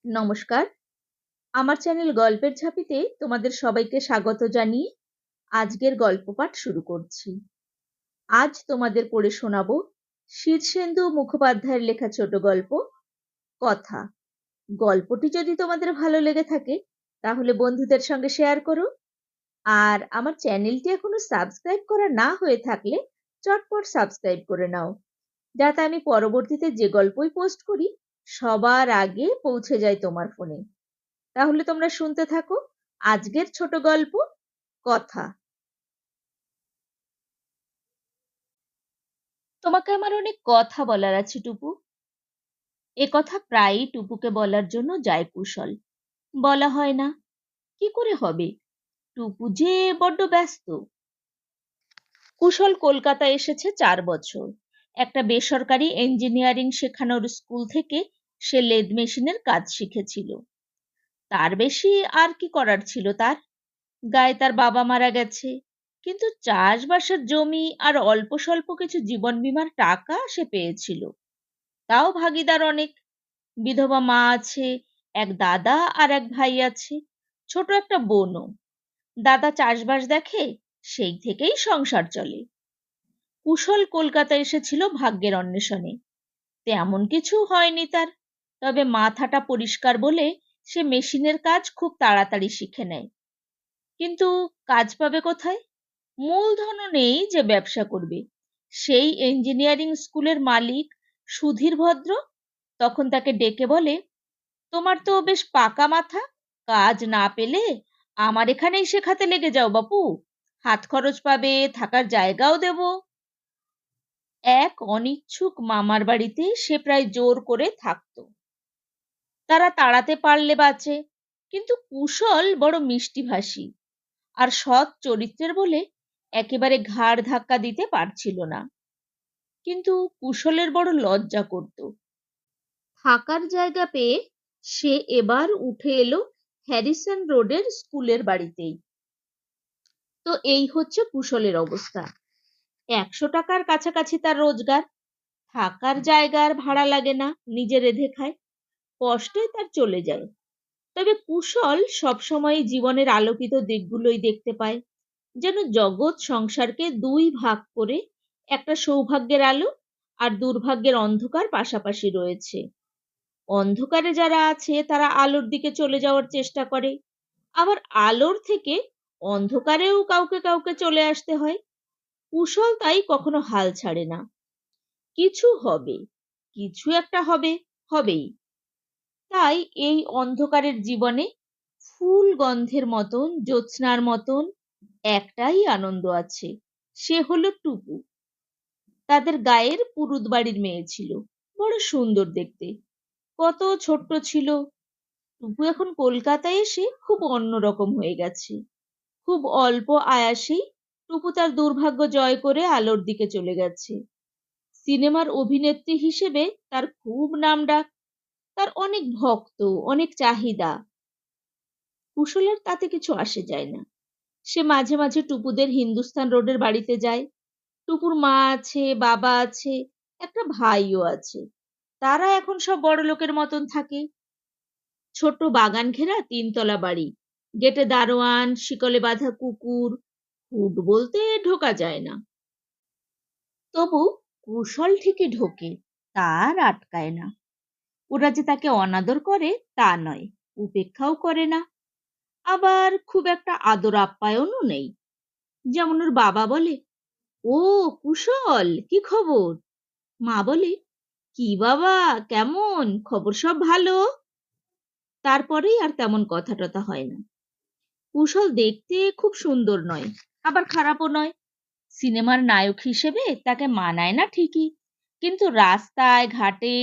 নমস্কার, আমার চ্যানেল গল্পের ঝাঁপিতে তোমাদের সবাইকে স্বাগত জানিয়ে আজকের গল্প পাঠ শুরু করছি। আজ তোমাদের পড়ে শোনাবো শীর্ষেন্দু মুখোপাধ্যায়ের লেখা ছোট গল্প কথা। গল্পটি যদি তোমাদের ভালো লেগে থাকে তাহলে বন্ধুদের সঙ্গে শেয়ার করো, আর আমার চ্যানেলটি এখনো সাবস্ক্রাইব করা না হয়ে থাকলে চটপট সাবস্ক্রাইব করে নাও, যাতে আমি পরবর্তীতে যে গল্পই পোস্ট করি সবার আগে পৌঁছে যায় তোমার ফোনে। তাহলে তোমরা শুনতে থাকো আজকের ছোট গল্প কথা। তোমাকে আমার অনেক কথা বলার আছে টুপু। এ কথা প্রায়ই টুপুকে বলার জন্য যায় কুশল। বলা হয় না, কি করে হবে, টুপু যে বড্ড ব্যস্ত। কুশল কলকাতা এসেছে 4 বছর। একটা বেসরকারি ইঞ্জিনিয়ারিং শেখানোর স্কুল থেকে সে লেদ মেশিনের কাজ শিখেছিল। তার বেশি আর কি করার ছিল তার। গায়ে তার বাবা মারা গেছে, কিন্তু চাষবাসের জমি আর অল্প স্বল্প কিছু জীবন বীমার টাকা সে পেয়েছিল। তাও ভাগিদার অনেক। বিধবা মা আছে, এক দাদা আর এক ভাই আছে, ছোট একটা বোনও। দাদা চাষবাস দেখে, সেই থেকেই সংসার চলে। কুশল কলকাতা এসেছিল ভাগ্যের অন্বেষণে। তেমন কিছু হয়নি তার, তবে মাথাটা পরিষ্কার বলে সে মেশিনের কাজ খুব তাড়াতাড়ি শিখে নেয়। কিন্তু কাজ পাবে কোথায়? মূলধনও নেই যে ব্যবসা করবে। সেই ইঞ্জিনিয়ারিং স্কুলের মালিক সুধীর ভদ্র তখন তাকে ডেকে বলে, তোমার তো বেশ পাকা মাথা, কাজ না পেলে আমার এখানেই শেখাতে লেগে যাও বাপু, হাত খরচ পাবে, থাকার জায়গাও দেব। এক অনিচ্ছুক মামার বাড়িতে সে প্রায় জোর করে থাকতো। তারা তাড়াতে পারলে বাঁচে, কিন্তু কুশল বড় মিষ্টিভাষী আর সৎ চরিত্রের বলে একেবারে ঘাড় ধাক্কা দিতে পারছিল না। কিন্তু কুশলের বড় লজ্জা করত। থাকার জায়গা পেয়ে সে এবার উঠে এলো হ্যারিসন রোডের স্কুলের বাড়িতেই। তো এই হচ্ছে কুশলের অবস্থা। 100 টাকার কাছাকাছি তার রোজগার। থাকার জায়গার ভাড়া লাগে না, নিজে রেঁধে খায়, কষ্টে তার চলে যায়। তবে কুশল সবসময় জীবনের আলোকিত দিকগুলোই দেখতে পায়, যেন জগৎ সংসারকে 2 ভাগ করে একটা সৌভাগ্যের আলো আর দুর্ভাগ্যের অন্ধকার পাশাপাশি রয়েছে। অন্ধকারে যারা আছে তারা আলোর দিকে চলে যাওয়ার চেষ্টা করে, আবার আলোর থেকে অন্ধকারেও কাউকে কাউকে চলে আসতে হয়। কুশল তাই কখনো হাল ছাড়ে না। কিছু হবে, কিছু একটা হবে, হবেই। তাই এই অন্ধকারের জীবনে ফুল গন্ধের মতন, জ্যোৎস্নার মতন একটাই আনন্দ আছে, সে হলো টুপু। তাদের গায়ের পুরুত বাড়ির মেয়ে ছিল, বড় সুন্দর দেখতে। কত ছোট্ট ছিল। টুপু এখন কলকাতায় এসে খুব অন্যরকম হয়ে গেছে। খুব অল্প আয়াসেই টুপু তার দুর্ভাগ্য জয় করে আলোর দিকে চলে গেছে। সিনেমার অভিনেত্রী হিসেবে তার খুব নামডাক, তার অনেক ভক্ত, অনেক চাহিদা। কুশলের তাতে কিছু আসে যায় না। সে মাঝে মাঝে টুপুদের হিন্দুস্তান রোডের বাড়িতে যায়। টুপুর মা আছে, বাবা আছে, একটা ভাইও আছে। তারা এখন সব বড়লোকের মতন থাকে। ছোট্ট বাগান ঘেরা 3 তলা বাড়ি, গেটে দারোয়ান, শিকলে বাঁধা কুকুর, হুট বলতে ঢোকা যায় না। তবু কুশল ঠিকই ঢোকে, তার আটকায় না। ওরা যে তাকে অনাদর করে তা নয়, উপেক্ষাও করে না, আবার খুব একটা আদর আপ্যায়নও নেই। যেমন ওর বাবা বলে, ও কুশল, কি খবর? মা বলে, কি বাবা, কেমন খবর, সব ভালো? তারপরেই আর তেমন কথা টথা হয় না। কুশল দেখতে খুব সুন্দর নয়, আবার খারাপও নয়। সিনেমার নায়ক হিসেবে তাকে মানায় না ঠিকই, কিন্তু রাস্তায় ঘাটে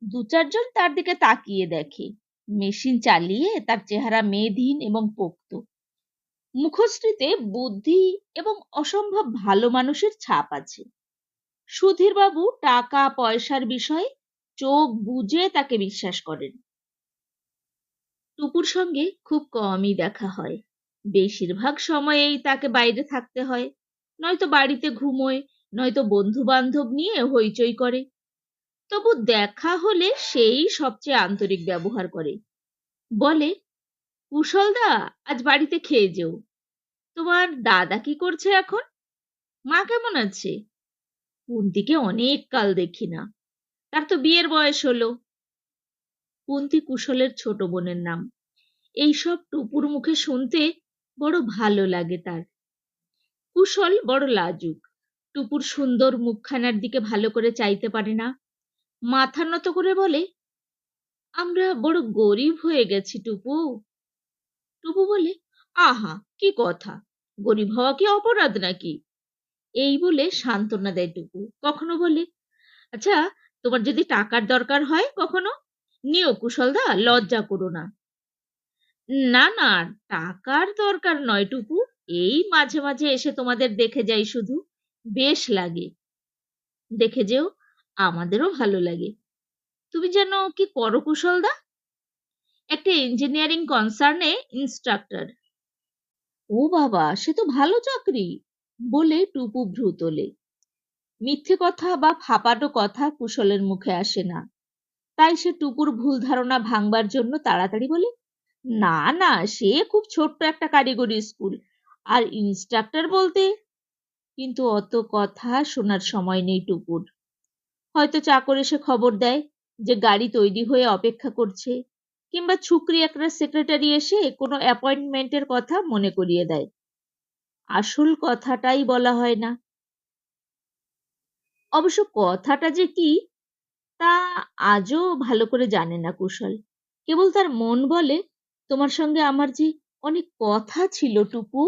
2-4 জন তার দিকে তাকিয়ে দেখে। মেশিন চালিয়ে তার চেহারা মেদহীন এবং পোক্ত। মুখশ্রীতে বুদ্ধি এবং অসম্ভব ভালো মানুষের ছাপ আছে। সুধীরবাবু টাকা পয়সার বিষয়ে চোখ বুজে তাকে বিশ্বাস করেন। টুপুর সঙ্গে খুব কমই দেখা হয়। বেশিরভাগ সময়েই তাকে বাইরে থাকতে হয়, নয়তো বাড়িতে ঘুমোয়, নয়তো বন্ধু বান্ধব নিয়ে হইচই করে। তবু দেখা হলে সেই সবচেয়ে আন্তরিক ব্যবহার করে। বলে, কুশলদা আজ বাড়িতে খেয়ে যেও। তোমার দাদা কি করছে এখন? মা কেমন আছে? কুন্তিকে অনেক কাল দেখি না, তার তো বিয়ের বয়স হলো। কুন্তি কুশলের ছোট বোনের নাম। এইসব টুপুর মুখে শুনতে বড় ভালো লাগে তার। কুশল বড় লাজুক। টুপুর সুন্দর মুখখানার দিকে ভালো করে চাইতে পারে না। মাথা নত করে বলে, আমরা বড় গরিব হয়ে গেছি টুপু। টুপু বলে, আহা কি কথা, গরিব হওয়া কি অপরাধ নাকি? এই বলে সান্ত্বনা দেয় টুকু। কখনো বলে, আচ্ছা, তোমার যদি টাকার দরকার হয় কখনো, নিও কুশলদা, লজ্জা করো না। না না, টাকার দরকার নয় টুকু, এই মাঝে মাঝে এসে তোমাদের দেখে যাই শুধু, বেশ লাগে। দেখে যেও, আমাদেরও ভালো লাগে। তুমি যেন কি করো কুশলদা? একটা ইঞ্জিনিয়ারিং কনসার্নে ইন্সট্রাক্টর। ও বাবা, সে তো ভালো চাকরি, বলে টুপু ভ্রু তোলে। মিথ্যে কথা বা ফাপাটো কথা কুশলের মুখে আসে না, তাই সে টুপুর ভুল ধারণা ভাঙবার জন্য তাড়াতাড়ি বলে, না না, সে খুব ছোট্ট একটা কারিগরি স্কুল, আর ইন্সট্রাক্টর বলতে। কিন্তু অত কথা শোনার সময় নেই টুপুর। হয়তো চাকর এসে খবর দেয় যে গাড়ি তৈরি হয়ে অপেক্ষা করছে, কিংবা ছুকরি একটা সেক্রেটারি এসে কোনো অ্যাপয়েন্টমেন্টের কথা মনে করিয়ে দেয়। আসল কথাটাই বলা হয় না। অবশ্য কথাটা যে কি তা আজও ভালো করে জানে না কুশল। কেবল তার মন বলে, তোমার সঙ্গে আমার যে অনেক কথা ছিল টুকু।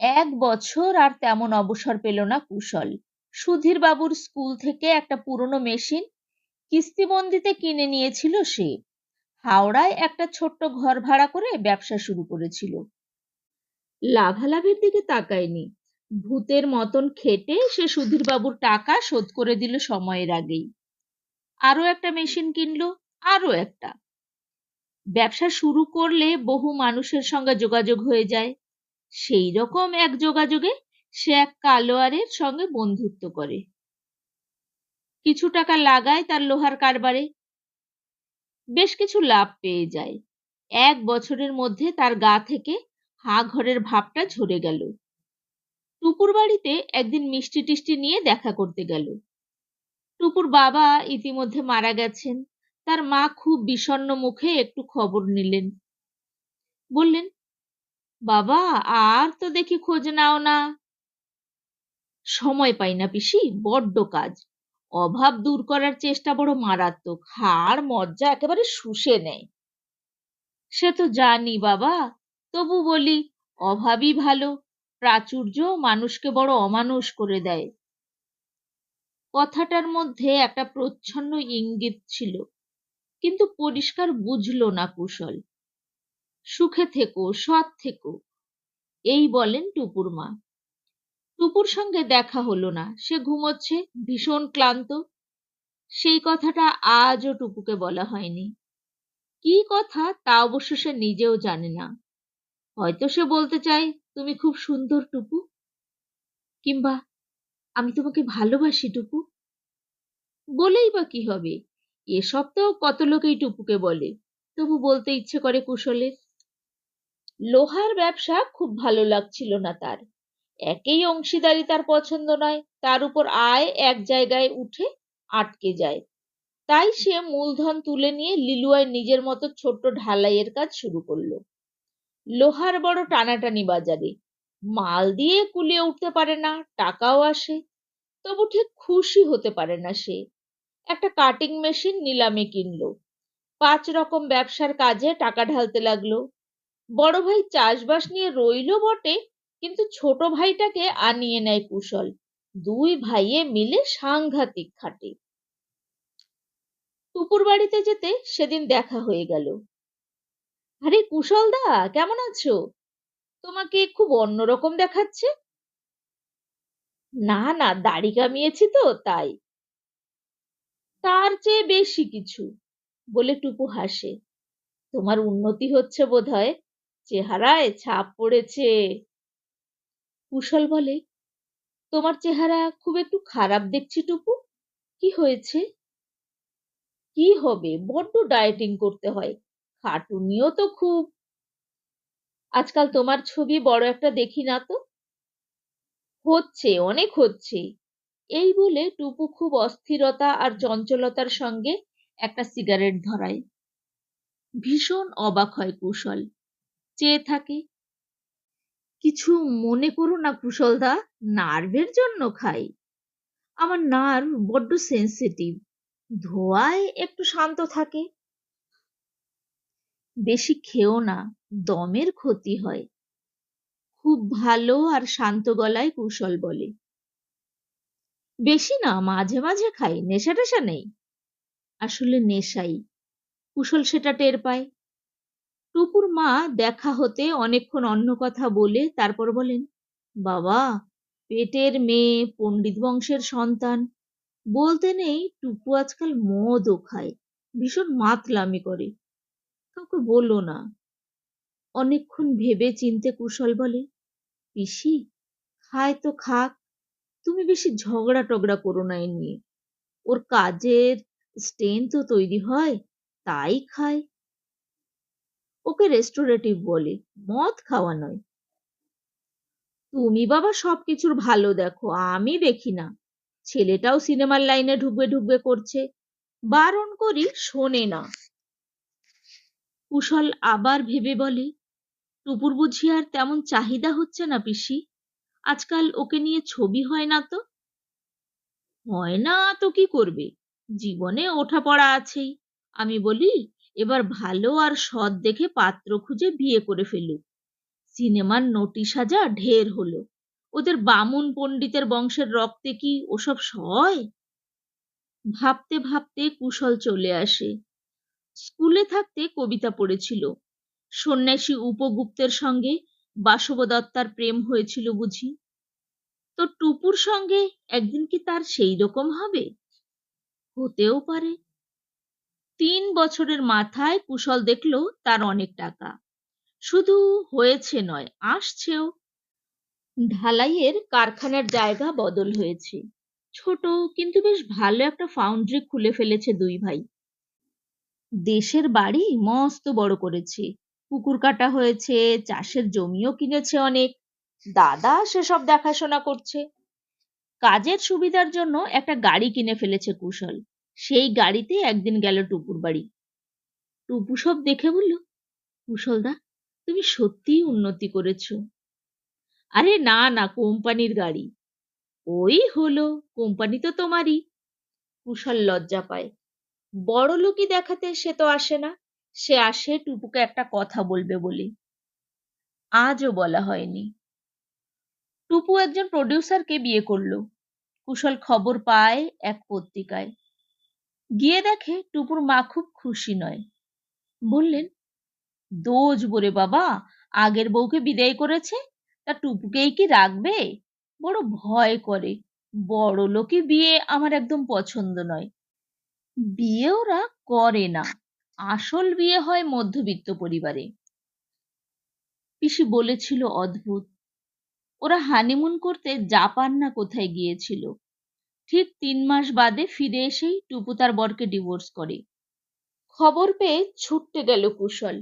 1 বছর আর তেমন অবসর পেল না কুশল। সুধীর বাবুর স্কুল থেকে একটা পুরনো মেশিন কিস্তিবন্দিতে কিনে নিয়েছিল সে। হাওড়ায় একটা ছোট্ট ঘর ভাড়া করে ব্যবসা শুরু করেছিল। লাভালাভের দিকে তাকায়নি। ভূতের মতন খেটে সে সুধীর বাবুর টাকা শোধ করে দিল সময়ের আগেই। আরো একটা মেশিন কিনলো, আরো একটা। ব্যবসা শুরু করলে বহু মানুষের সঙ্গে যোগাযোগ হয়ে যায়। সেই রকম এক যোগাযোগে সে এক কালোয়ারের সঙ্গে বন্ধুত্ব করে। কিছু টাকা লাগায় তার লোহার কারবারে। বেশ কিছু লাভ পেয়ে যায়। 1 বছরের মধ্যে তার গা থেকে হা ঘরের ভাবটা ঝরে গেল। টুপুর বাড়িতে একদিন মিষ্টি টিষ্টি নিয়ে দেখা করতে গেল। টুপুর বাবা ইতিমধ্যে মারা গেছেন। তার মা খুব বিষণ্ণ মুখে একটু খবর নিলেন। বললেন, বাবা, আর তো দেখি খোঁজ নাও না। সময় পাই না পিসি, বড্ড কাজ। অভাব দূর করার চেষ্টা বড় মারাত্মক, হাড় মজ্জা একেবারে শুষে নেয়। সে তো জানি বাবা, তবু বলি, অভাবই ভালো। প্রাচুর্য মানুষকে বড় অমানুষ করে দেয়। কথাটার মধ্যে একটা প্রচ্ছন্ন ইঙ্গিত ছিল, কিন্তু পরিষ্কার বুঝলো না কুশল। সুখে থেকো, সৎ থেকো, এই বলেন টুপুর মা। টুপুর সঙ্গে দেখা হলো না, সে ঘুমোচ্ছে, ভীষণ ক্লান্ত। সেই কথাটা আজও টুপুকে বলা হয়নি। কি কথা তা অবশ্য সে নিজেও জানে না। হয়তো সে বলতে চায়, তুমি খুব সুন্দর টুপু, কিংবা আমি তোমাকে ভালোবাসি টুপু। বলেই বা কি হবে, এসব তো কত লোকেই টুপুকে বলে, তবু বলতে ইচ্ছে করে কুশলের। লোহার ব্যবসা খুব ভালো লাগছিল না তার। একেই অংশীদারি তার পছন্দ নয়, তার উপর আয় এক জায়গায় উঠে আটকে যায়। তাই সে মূলধন তুলে নিয়ে লিলুয়ায় নিজের মতো ছোট্ট ঢালাইয়ের কাজ শুরু করলো। লোহার বড় টানাটানি বাজারে, মাল দিয়ে কুলিয়ে উঠতে পারে না, টাকাও আসে, তবু ঠিক খুশি হতে পারে না সে। একটা কাটিং মেশিন নিলামে কিনলো। 5 রকম ব্যবসার কাজে টাকা ঢালতে লাগলো। বড় ভাই চাষবাস নিয়ে রইলো বটে, কিন্তু ছোট ভাইটাকে আনিয়ে নেয় কুশল। দুই ভাইয়ে মিলে সাংঘাতিক খাটে। টুপুর বাড়িতে যেতে সেদিন দেখা হয়ে গেল। আরে কুশল দা, কেমন আছো? তোমাকে খুব অন্যরকম দেখাচ্ছে। না না, দাড়ি কামিয়েছি তো তাই। তার চেয়ে বেশি কিছু, বলে টুপু হাসে। তোমার উন্নতি হচ্ছে বোধহয়, চেহারায় ছাপ পড়েছে। কুশল বলে, তোমার চেহারা খুব একটু খারাপ দেখছি টুপু। কি হয়েছে? কি হবে, বড্ড ডায়েটিং করতে হয়, খাটুনিও তো খুব। আজকাল তোমার ছবি বড় একটা দেখি না তো। হচ্ছে, অনেক হচ্ছে। এই বলে টুপু খুব অস্থিরতা আর চঞ্চলতার সঙ্গে একটা সিগারেট ধরায়। ভীষণ অবাক হয় কুশল, চেয়ে থাকে। কিছু মনে করো না কুশলদা, নার্ভের জন্য খাই। আমার নার্ভ বড্ড সেনসিটিভ, ধোঁয়ায় একটু শান্ত থাকে। বেশি খেও না, দমের ক্ষতি হয়। খুব ভালো আর শান্ত গলায় কুশল বলে। বেশি না, মাঝে মাঝে খাই, নেশা টেশা নেই। আসলে নেশাই, কুশল সেটা টের পায়। টুকুর মা দেখা হতে অনেকক্ষণ অন্য কথা বলে তারপর বলেন, বাবা, পেটের মেয়ে, পণ্ডিত বংশের সন্তান, বলতে নেই টুকু আজকাল মদও খায়, ভীষণ মাতলামি করে। কাউকে বলো না। অনেকক্ষণ ভেবে চিনতে কুশল বলে, পিসি, খায় তো খাক, তুমি বেশি ঝগড়া টগড়া করো না এ নিয়ে। ওর কাজের স্ট্রেন তো তৈরি হয়, তাই খায়। ওকে রেস্টোরেটিভ বলে, মদ খাওয়া নয়। তুমি বাবা সবকিছুর ভালো দেখো, আমি দেখি না। ছেলেটাও সিনেমার লাইনে ঢুকবে ঢুকবে করছে, বারণ করি শোনে না। কুশল আবার ভেবে বলে, টুপুর বুঝি আর তেমন চাহিদা হচ্ছে না পিসি? আজকাল ওকে নিয়ে ছবি হয় না তো? হয় না তো কি করবে, জীবনে ওঠা পড়া আছেই। আমি বলি, এবার ভালো আর সৎ দেখে পাত্র খুঁজে বিয়ে করে ফেলুক। সিনেমার নটি সাজা ঢের হলো। ওদের বামুন পণ্ডিতের বংশের রক্তে কি ওসব সয়? ভাবতে ভাবতে কুশল চলে আসে। স্কুলে থাকতে কবিতা পড়েছিল, সন্ন্যাসী উপগুপ্তের সঙ্গে বাসবদত্তার প্রেম হয়েছিল বুঝি। তো টুপুর সঙ্গে একদিন কি তার সেই রকম হবে? হতেও পারে। 3 বছরের মাথায় কুশল দেখল তার অনেক টাকা, শুধু হয়েছে নয়, আসছেও। ঢালাইয়ের কারখানার জায়গা বদল হয়েছে, ছোট কিন্তু বেশ ভালো একটা ফাউন্ড্রি খুলে ফেলেছে দুই ভাই। দেশের বাড়ি মস্ত বড় করেছে, পুকুর কাটা হয়েছে, চাষের জমিও কিনেছে অনেক। দাদা সেসব দেখাশোনা করছে। কাজের সুবিধার জন্য একটা গাড়ি কিনে ফেলেছে কুশল, সেই গাড়িতে একদিন গেল টুপুর বাড়ি। টুপু সব দেখে বলল, কুশলদা, তুমি সত্যিই উন্নতি করেছো। আরে না না, কোম্পানির গাড়ি। ওই হলো, কোম্পানি তো তোমারই। কুশল লজ্জা পায়। বড় লোকই দেখাতে সে তো আসে না, সে আসে টুপুকে একটা কথা বলবে বলে। আজও বলা হয়নি। টুপু একজন প্রডিউসারকে বিয়ে করলো, কুশল খবর পায় এক পত্রিকায়। গিয়ে দেখে টুপুর মা খুব খুশি নয়। বললেন, দোজ বরে বাবা, আগের বউকে বিদায় করেছে, তা টুপুকেই কি রাখবে? বড় ভয় করে। বড় লোকই বিয়ে আমার একদম পছন্দ নয়। বিয়ে ওরা করে না, আসল বিয়ে হয় মধ্যবিত্ত পরিবারে। পিসি বলেছিল অদ্ভুত। ওরা হানিমুন করতে জাপান না কোথায় গিয়েছিল। ঠিক 3 মাস বাদে ফিরে এসেই টুপু তার বরকে ডিভোর্স করে। খবর পেয়ে ছুটতে গেল কুশল।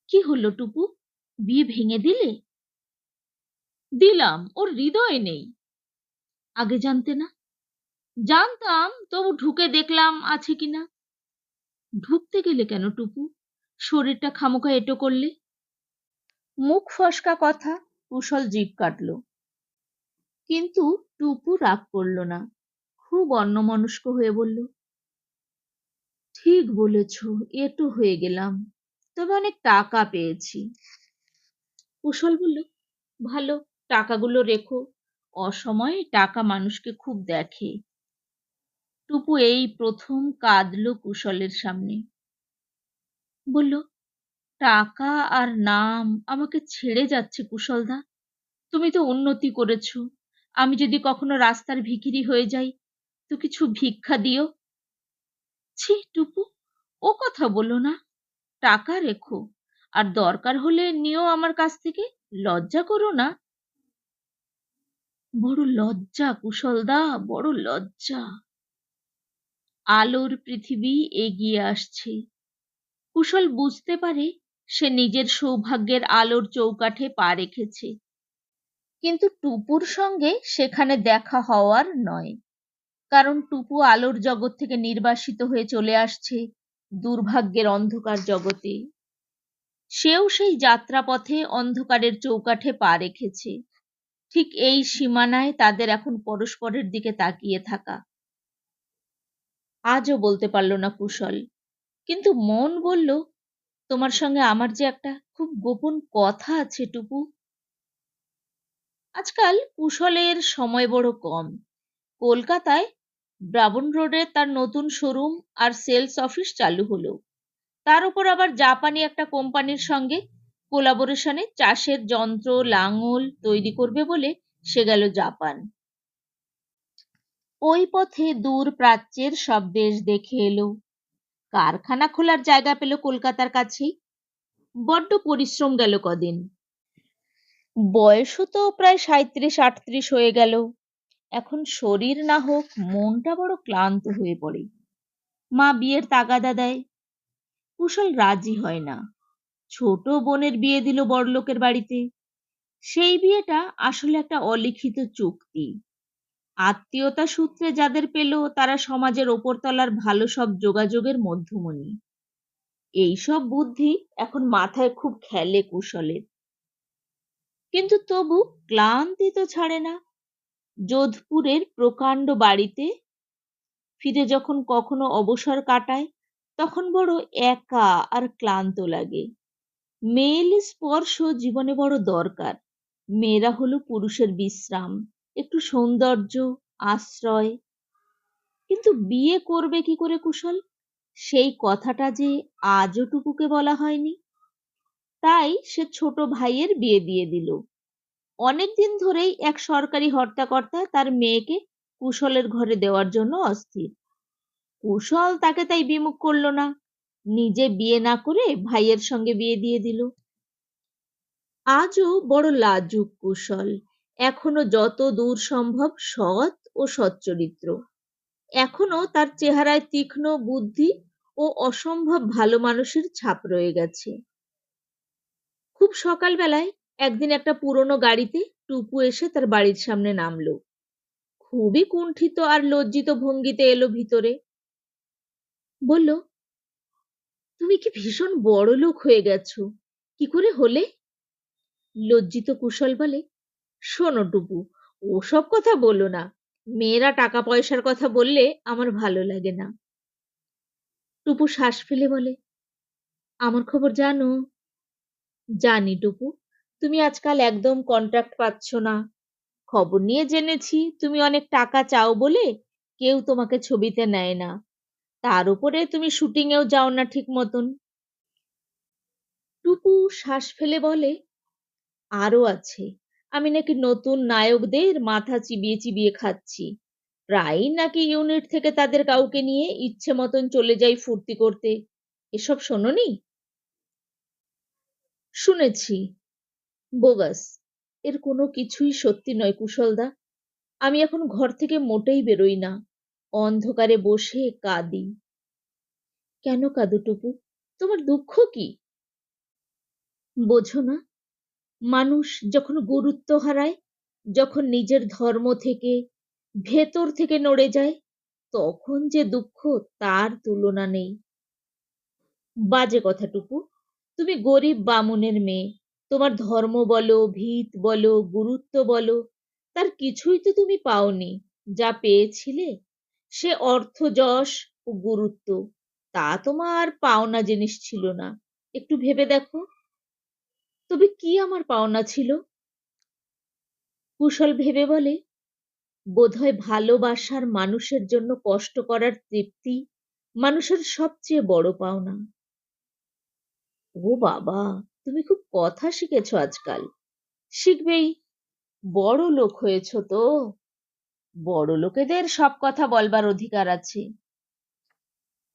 কি হলো টুপু, বিয়ে ভেঙে দিলে? দিলাম, ওর হৃদয় নেই। আগে জানতে না? জানতাম, তবু ঢুকে দেখলাম আছে কিনা। ঢুকতে গেলে কেন টুপু, শরীরটা খামোখা এঁটো করলে? মুখ ফসকা কথা, কুশল জিভ কাটল। কিন্তু টুপু রাগ করল না, খুব অন্যমনস্ক হয়ে বলল, ঠিক বলেছ, এঁটো হয়ে গেলাম, তবে অনেক টাকা পেয়েছি। কুশল বলল, ভালো, টাকাগুলো রেখো, অসময়ে টাকা মানুষকে খুব দেখে। টুপু এই প্রথম কাঁদলো কুশলের সামনে। বলল, টাকা আর নাম আমাকে ছেড়ে যাচ্ছে কুশলদা। তুমি তো উন্নতি করেছো, আমি যদি কখনো রাস্তার ভিখিরি হয়ে যাই তো কিছু ভিক্ষা দিও। ছি টুপু, ও কথা বলো না। টাকা রেখো, আর দরকার হলে নিও আমার কাছ থেকে, লজ্জা করো না। বড় লজ্জা কুশলদা, বড় লজ্জা। আলোর পৃথিবী এগিয়ে আসছে। কুশল বুঝতে পারে সে নিজের সৌভাগ্যের আলোর চৌকাঠে পা রেখেছে, কিন্তু টুপুর সঙ্গে সেখানে দেখা হওয়ার নয়, কারণ টুপু আলোর জগৎ থেকে নির্বাসিত হয়ে চলে আসছে দুর্ভাগ্যের অন্ধকার জগতে। সেও সেই যাত্রাপথে অন্ধকারের চৌকাঠে পা রেখেছে। ঠিক এই সীমানায় তাদের এখন পরস্পরের দিকে তাকিয়ে থাকা। আজও বলতে পারল না কুশল, কিন্তু মন বলল, তোমার সঙ্গে আমার যে একটা খুব গোপন কথা আছে টুপু। আজকাল কুশলের সময় বড় কম। কলকাতায় ব্রাবন রোডে তার নতুন শোরুম আর সেলস অফিস চালু হলো। তার উপর আবার জাপানি একটা কোম্পানির সঙ্গে কোলাবোরেশনে চাষের যন্ত্র লাঙল তৈরি করবে বলে সে গেল জাপান। ওই পথে দূর প্রাচ্যের সব দেশ দেখে এলো। কারখানা খোলার জায়গা পেল কলকাতার কাছেই। বড্ড পরিশ্রম গেল কদিন। বয়সও তো প্রায় 37-38 হয়ে গেল। এখন শরীর না হোক, মনটা বড় ক্লান্ত হয়ে পড়ে। মা বিয়ের তাগাদা দেয়, কুশল রাজি হয় না। ছোট বোনের বিয়ে দিল বড়লোকের বাড়িতে। সেই বিয়েটা আসলে একটা অলিখিত চুক্তি। আত্মীয়তা সূত্রে যাদের পেল তারা সমাজের ওপরতলার ভালো সব যোগাযোগের মধ্যমণি। এইসব বুদ্ধি এখন মাথায় খুব খেলে কুশলের, কিন্তু তবু ক্লান্তি তো ছাড়ে না। যোধপুরের প্রকাণ্ড বাড়িতে ফিরে যখন কখনো অবসর কাটায়, তখন বড় একা আর ক্লান্ত লাগে। মেয়েলি স্পর্শ জীবনে বড় দরকার। মেয়েরা হলো পুরুষের বিশ্রাম, একটু সৌন্দর্য, আশ্রয়। কিন্তু বিয়ে করবে কি করে কুশল, সেই কথাটা যে আজও টুকুকে বলা হয়নি। তাই সে ছোট ভাইয়ের বিয়ে দিয়ে দিল। অনেকদিন ধরেই এক সরকারি হর্তাকর্তা তার মেয়েকে কুশলের ঘরে দেওয়ার জন্য অস্থির। কুশল তাকে তাই বিমুখ করল না, নিজে বিয়ে না করে ভাইয়ের সঙ্গে বিয়ে দিয়ে দিল। আজও বড় লাজুক কুশল, এখনো যত দূর সম্ভব সৎ ও সচ্চরিত্র। এখনো তার চেহারায় তীক্ষ্ণ বুদ্ধি ও অসম্ভব ভালো মানুষের ছাপ রয়ে গেছে। খুব সকালবেলায় একদিন একটা পুরনো গাড়িতে টুপু এসে তার বাড়ির সামনে নামলো। খুবই কুণ্ঠিত আর লজ্জিত ভঙ্গিতে এলো ভিতরে। বলল, তুমি কি ভীষণ বড় লোক হয়ে গেছো, কি করে হলে? লজ্জিত কুশল বলে, শোনো টুপু, ওসব কথা বলো না। মেয়েরা টাকা পয়সার কথা বললে আমার ভালো লাগে না। টুপু শ্বাস ফেলে বলে, আমার খবর জানো? জানি টুপু, তুমি আজকাল একদম কন্ট্রাক্ট পাচ্ছ না। খবর নিয়ে জেনেছি তুমি অনেক টাকা চাও বলে কেউ তোমাকে ছবিতে নেয় না। তার উপরে তুমি শুটিংয়েও যাও না ঠিক মতন। টুপু শ্বাস ফেলে বলে, আরো আছে। আমি নাকি নতুন নায়কদের মাথা চিবিয়ে চিবিয়ে খাচ্ছি। প্রায়ই নাকি ইউনিট থেকে তাদের কাউকে নিয়ে ইচ্ছে মতন চলে যাই ফুর্তি করতে। এসব শোনোনি? শুনেছি, বোগাস। এর কোনো কিছুই সত্যি নয় কুশলদা। আমি এখন ঘর থেকে মোটেই বেরোই না। অন্ধকারে বসে কাঁদি। কেন কাঁদো টুপু? তোমার দুঃখ কি? বোঝো না, মানুষ যখন গুরুত্ব হারায়, যখন নিজের ধর্ম থেকে ভেতর থেকে নড়ে যায়, তখন যে দুঃখ তার তুলনা নেই। বাজে কথা টুকু। তুমি গরিব বামুনের মেয়ে। তোমার ধর্ম বলো, ভিত বলো, গুরুত্ব বলো, তার কিছুই তো তুমি পাওনি। যা পেয়েছিলে সে অর্থ, যশ ও গুরুত্ব, তা তোমার পাওনা জিনিস ছিল না। একটু ভেবে দেখো, তবে কি আমার পাওনা ছিল? কুশল ভেবে বলে, বোধহয় ভালোবাসার মানুষের জন্য কষ্ট করার তৃপ্তি মানুষের সবচেয়ে বড় পাওনা। ও বাবা, তুমি খুব কথা শিখেছো আজকাল। শিখবেই, বড় লোক হয়েছ তো। বড় লোকেদের সব কথা বলবার অধিকার আছে।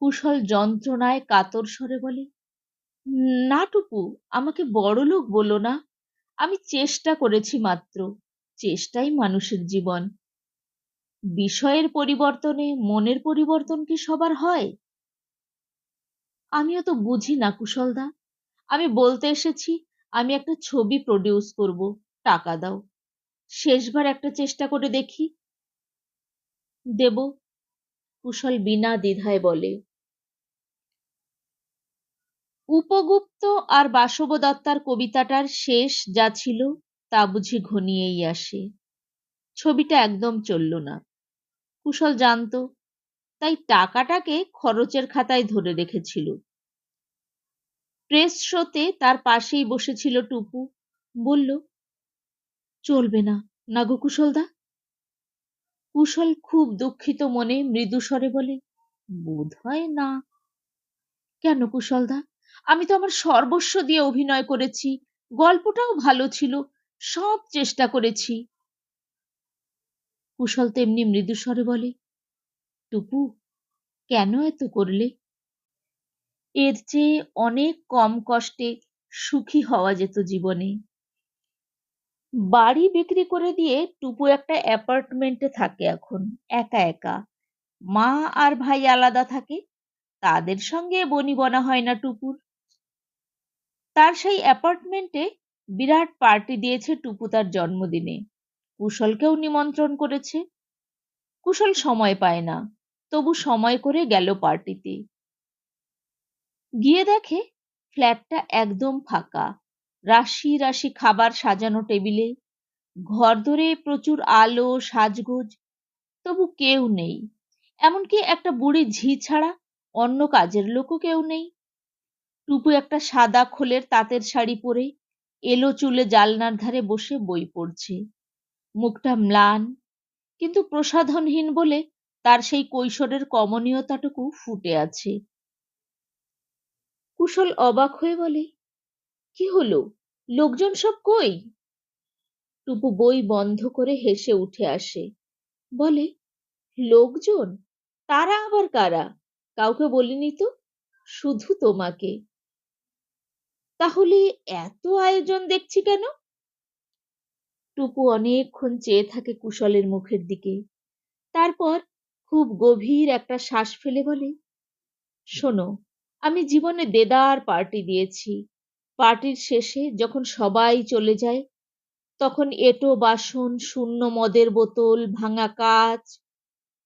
কুশল যন্ত্রণায় কাতর স্বরে বলে, না টুকু, আমাকে বড় লোক বলো না। আমি চেষ্টা করেছি মাত্র। চেষ্টাই মানুষের জীবন। বিষয়ের পরিবর্তনে মনের পরিবর্তন কি সবার হয়? আমিও তো বুঝি না কুশলদা। আমি বলতে এসেছি আমি একটা ছবি প্রডিউস করব, টাকা দাও। শেষবার একটা চেষ্টা করে দেখি। দেব, কুশল বিনা দ্বিধায় বলে। উপগুপ্ত আর বাসবদত্তার কবিতাটার শেষ যা ছিল তা বুঝি ঘনিয়েই আসে। ছবিটা একদম চলল না। কুশল জানতো, তাই টাকাটাকে খরচের খাতায় ধরে রেখেছিল। প্রেস শোতে তার পাশেই বসেছিল টুপু। বলল, চলবে না, না গো কুশলদা। কুশল খুব দুঃখিত মনে মৃদু স্বরে বলে, বোধ হয় না। কেন কুশলদা? আমি তো আমার সর্বস্ব দিয়ে অভিনয় করেছি, গল্পটাও ভালো ছিল, সব চেষ্টা করেছি। কুশল তেমনি মৃদু স্বরে বলে, টুপু, কেন এত করলে? এর চেয়ে অনেক কম কষ্টে সুখী হওয়া যেত জীবনে। বাড়ি বিক্রি করে দিয়ে টুপু একটা অ্যাপার্টমেন্টে থাকে এখন, একা একা। মা আর ভাই আলাদা থাকে, তাদের সঙ্গে বনিবনা হয় না টুপুর। তার সেই অ্যাপার্টমেন্টে বিরাট পার্টি দিয়েছে টুপু তার জন্মদিনে। কুশলকেও নিমন্ত্রণ করেছে। কুশল সময় পায় না, তবু সময় করে গেল পার্টিতে। গিয়ে দেখে ফ্ল্যাটটা একদম ফাঁকা। রাশি রাশি খাবার সাজানো টেবিলে, ঘর ধরে প্রচুর আলো সাজগোজ, তবু কেউ নেই। এমনকি একটা বুড়ি ঝি ছাড়া অন্য কাজের লোকও কেউ নেই। টুপু একটা সাদা খোলের তাঁতের শাড়ি পরে এলো চুলে জালনার ধারে বসে বই পড়ছে। মুখটা ম্লান, কিন্তু প্রসাধনহীন বলে তার সেই কৈশোরের কমনীয়তাটুকু ফুটে আছে। কুশল অবাক হয়ে বলে, কি হলো, লোকজন সব কই? টুপু বই বন্ধ করে হেসে উঠে আসে, বলে, লোকজন? তারা আবার কারা? কাউকে বলিনি তো, শুধু তোমাকে। তাহলে এত আয়োজন দেখছি কেন? টুপু অনেকক্ষণ চেয়ে থাকে কুশলের মুখের দিকে। তারপর খুব গভীর একটা শ্বাস ফেলে বলে, শোনো, আমি জীবনে দেদার পার্টি দিয়েছি। পার্টির শেষে যখন সবাই চলে যায়, তখন এঁটো বাসন, শূন্য মদের বোতল, ভাঙা কাঁচ,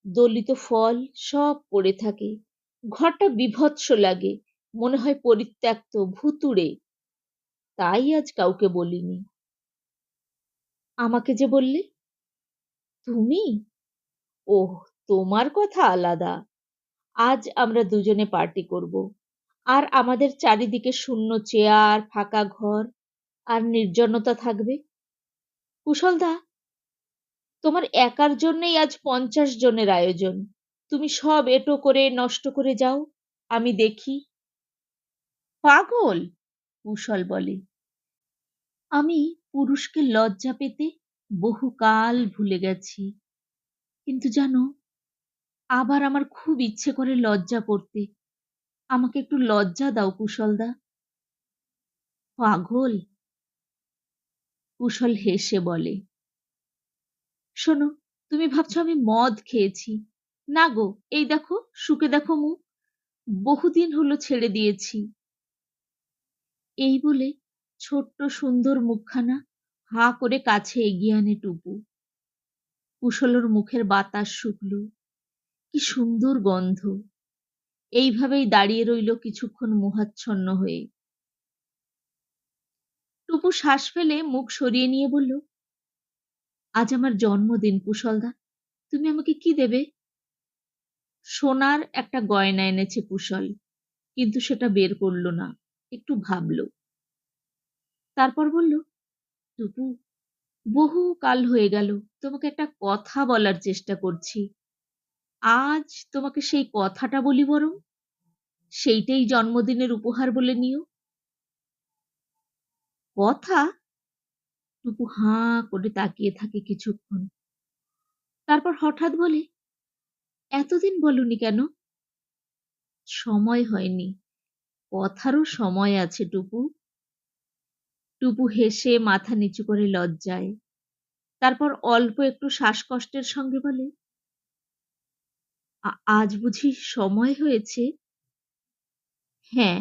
দলিত ফল সব পড়ে থাকে। ঘরটা বীভৎস লাগে, মনে হয় পরিত্যক্ত, ভুতুড়ে। তাই আজ কাউকে বলিনি। আমাকে যে বললে? তুমি? ওহ, তোমার কথা আলাদা। আজ আমরা দুজনে পার্টি করব, আর আমাদের চারিদিকে শূন্য চেয়ার, ফাঁকা ঘর আর নির্জনতা থাকবে। কুশলদা, তোমার একার জন্যই আজ 50 জনের আয়োজন। তুমি সব এঁটো করে নষ্ট করে যাও, আমি দেখি। পাগল, কুশল বলে। আমি পুরুষকে লজ্জা পেতে বহুকাল ভুলে গেছি, কিন্তু জানো, আবার আমার খুব ইচ্ছে করে লজ্জা করতে। আমাকে একটু লজ্জা দাও কুশলদা। পাগল, কুশল হেসে বলে, শোনো, তুমি ভাবছো আমি মদ খেয়েছি। না গো, এই দেখো, শুকে দেখো মুখ, বহুদিন হলো ছেড়ে দিয়েছি। এই বলে ছোট্ট সুন্দর মুখখানা হা করে কাছে এগিয়ে আনে টুপু। কুশলর মুখের বাতাস শুকলো, কি সুন্দর গন্ধ। এইভাবেই দাঁড়িয়ে রইল কিছুক্ষণ মোহাচ্ছন্ন হয়ে। টুপু শ্বাস ফেলে মুখ সরিয়ে নিয়ে বলল, আজ আমার জন্মদিন কুশলদা, তুমি আমাকে কি দেবে? সোনার একটা গয়না এনেছে কুশল, কিন্তু সেটা বের করলো না, একটু ভাবলো। তারপর বলল, টুপু, বহু কাল হয়ে গেল, তোমাকে একটা কথা বলার চেষ্টা করছি। আজ তোমাকে সেই কথাটা বলি বরং, সেইটাই জন্মদিনের উপহার বলে নিও। কথা? টুকু হাঁ করে তাকিয়ে থাকে কিছুক্ষণ, তারপর হঠাৎ বলে, এতদিন বলনি কেন? সময় হয়নি, কথারও সময় আছে টুপু। টুপু হেসে মাথা নিচু করে লজ্জায়, তারপর অল্প একটু শ্বাসকষ্টের সঙ্গে বলে, আজ বুঝি সময় হয়েছে? হ্যাঁ,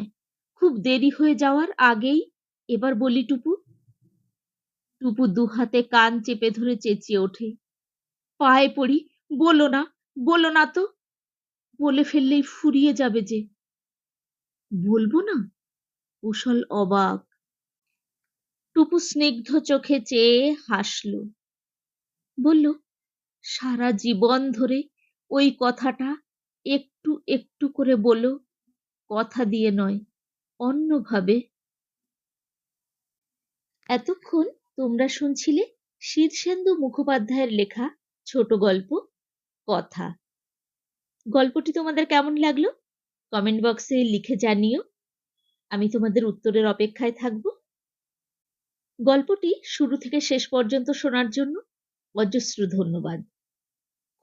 খুব দেরি হয়ে যাওয়ার আগেই এবার বলি টুপু। টুপু দুহাতে কান চেপে ধরে চেঁচিয়ে ওঠে, পায়ে পড়ি, বলো না, বলো না তো, বলে ফেললেই ফুরিয়ে যাবে যে। বলবো না? কুশল অবাক। টুপু স্নিগ্ধ চোখে চেয়ে হাসল, বলল, সারা জীবন ধরে ওই কথাটা একটু একটু করে বলো, কথা দিয়ে নয়, অন্যভাবে। এতক্ষণ তোমরা শুনছিলে শীর্ষেন্দু মুখোপাধ্যায়ের লেখা ছোট গল্প কথা। গল্পটি তোমাদের কেমন লাগলো কমেন্ট বক্সে লিখে জানিও। আমি তোমাদের উত্তরের অপেক্ষায় থাকব। গল্পটি শুরু থেকে শেষ পর্যন্ত শোনার জন্য অজস্র ধন্যবাদ।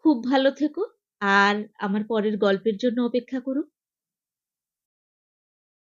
খুব ভালো থেকো আর আমার পরের গল্পের জন্য অপেক্ষা করো।